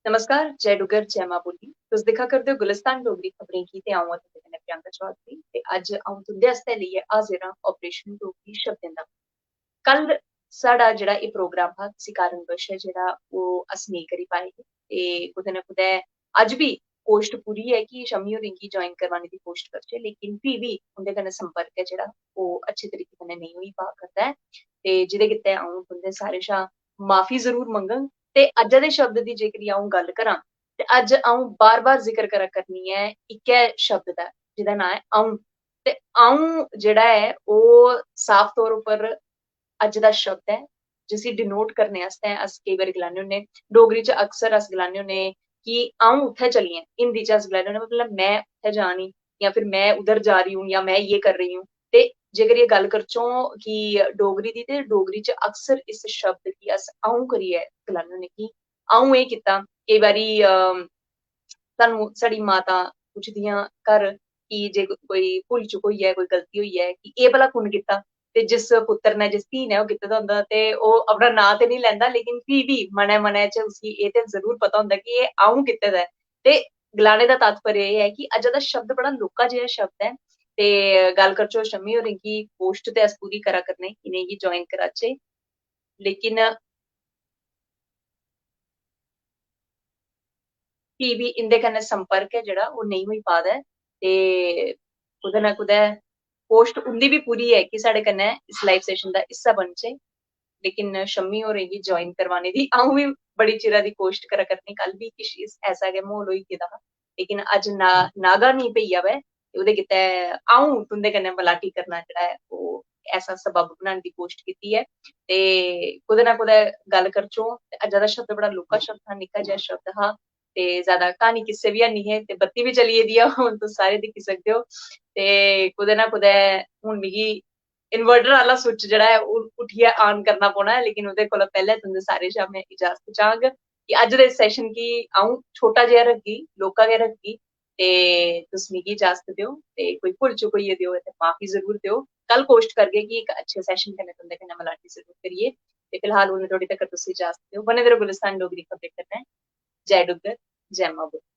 नमस्कार, जय डुग्गर, जय मां बोली। तुस दिक्खा करदे हो गुलिस्तान डोगरी खबरें गी ते अ'ऊं आं तुंदे कन्नै प्रियंका चौधरी ते अज्ज अ'ऊं तुंदे आस्तै लेइयै हाजिर आं ऑपरेशन डोगरी शब्दें दा। कल साढ़ा जेह्ड़ा एह् प्रोग्राम हा किसी कारणवश जेह्ड़ा ओह् अस नेईं करी पाए हे ते कुतै ना कुतै अज्ज बी कोश्ट पूरी ऐ कि शम्मी होरें गी ज्वाइन करवाने दी कोश्ट करचै लेकिन फ्ही बी उं'दे कन्नै संपर्क ऐ जेह्ड़ा ओह् अच्छे तरीके कन्नै नेईं होई पा करदा ऐ ते जेह्दे गित्तै अ'ऊं तुंदे सारें शा माफी जरूर मंगङ ते अज्जै दे शब्द दी जेकर अ'ऊं गल्ल करां ते अज्ज अ'ऊं बार-बार जिकर करा करनी ऐ इक्कै शब्द दा जेह्दा नांऽ ऐ अ'ऊं ते अ'ऊं जेह्ड़ा ऐ ओह् साफ तौर उप्पर अज्ज दा शब्द ऐ जिसी डिनोट करने आस्तै अस केईं बारी गलाने होन्ने डोगरी च अक्सर अस गलाने होन्ने कि अ'ऊं उत्थै चली आं हिंदी च अस गलाने होन्ने मतलब मैं उत्थै जा नी या फिर मैं उधर जा रही हूँ या मैं ये कर रही हूँ ते जेकर एह् गल्ल करचै कि डोगरी दी ते डोगरी च अक्सर इस शब्द गी अस अ'ऊं करियै गलाने होन्ने कि अ'ऊं एह् कीता केईं बारी सानूं साढ़ी माता पुछदियां घर कि जे कोई भुल चुक होई ऐ कोई गलती होई ऐ कि एह् भला कुन कीता ते जिस पुत्तर ने जिस धी ने ओह् कीते दा होंदा ते ओह् अपना नांऽ ते निं लैंदा लेकिन फ्ही बी मनै मनै च उसी एह् ते जरूर पता होंदा कि एह् अ'ऊं कीते दा ऐ ते गलाने दा तात्पर्य एह् ऐ कि अज्जै दा शब्द बड़ा लौह्का जेहा शब्द ऐ ते गल्ल करचै शम्मी होरें गी पोस्ट ते अस पूरी करा करने इ'नेंगी ज्वाइन कराचै लेकिन फ्ही बी इं'दे कन्नै संपर्क ऐ जेह्ड़ा ओह् नेईं होई पा दा ऐ ते कुतै ना कुतै कोश्ट उं'दी बी पूरी ऐ कि साढ़े कन्नै इस लाइव सेशन दा हिस्सा बनचै लेकिन शम्मी होरें गी ज्वाइन करवाने दी अ'ऊं बी बड़ी चिरा दी कोश्ट करा करनी कल बी किश ऐसा गै म्हौल होई गेदा हा लेकिन अज्ज नागा निं पेई जावै ते ओह्दे गित्तै अ'ऊं तुं'दे कन्नै मलाटी करना जेह्ड़ा ऐ ओह् ऐसा सबब बनाने दी कोश्ट कीती ऐ ते कुतै ना कुतै गल्ल करचै ते अज्जै दा शब्द बड़ा लौह्का शब्द हा निक्का जेहा शब्द हा ते ज्यादा क्हानी किस्से बी हैनी हे ते बत्ती बी चली गेदी ऐ हून तुस सारे दिक्खी सकदे हो ते कुतै ना कुतै हून मिगी इन्वर्टर आह्ला स्विच जेह्ड़ा ऐ ओह् उट्ठियै ऑन करना पौना ऐ लेकिन ओह्दे कोला पैह्लें तुं'दे सारें शा में इजाजत चाह्ङ कि अज्ज दे सेशन गी अ'ऊं छोटा जेहा रखगी लौह्का गै रखगी ते तुस मिगी इजाजत देओ ते कोई भुल चुक होई गेदी होऐ ते माफी जरूर देओ कल कोश्ट करगे कि इक अच्छे सेशन कन्नै तुं'दे कन्नै मलाटी जरूर करिए ते फिलहाल उन्ने धोड़ी तक्कर तुस इजाजत देओ बने दे र'वो गुलिस्तान डोगरी खबरें कन्नै जय डुग्गर जय मां बोली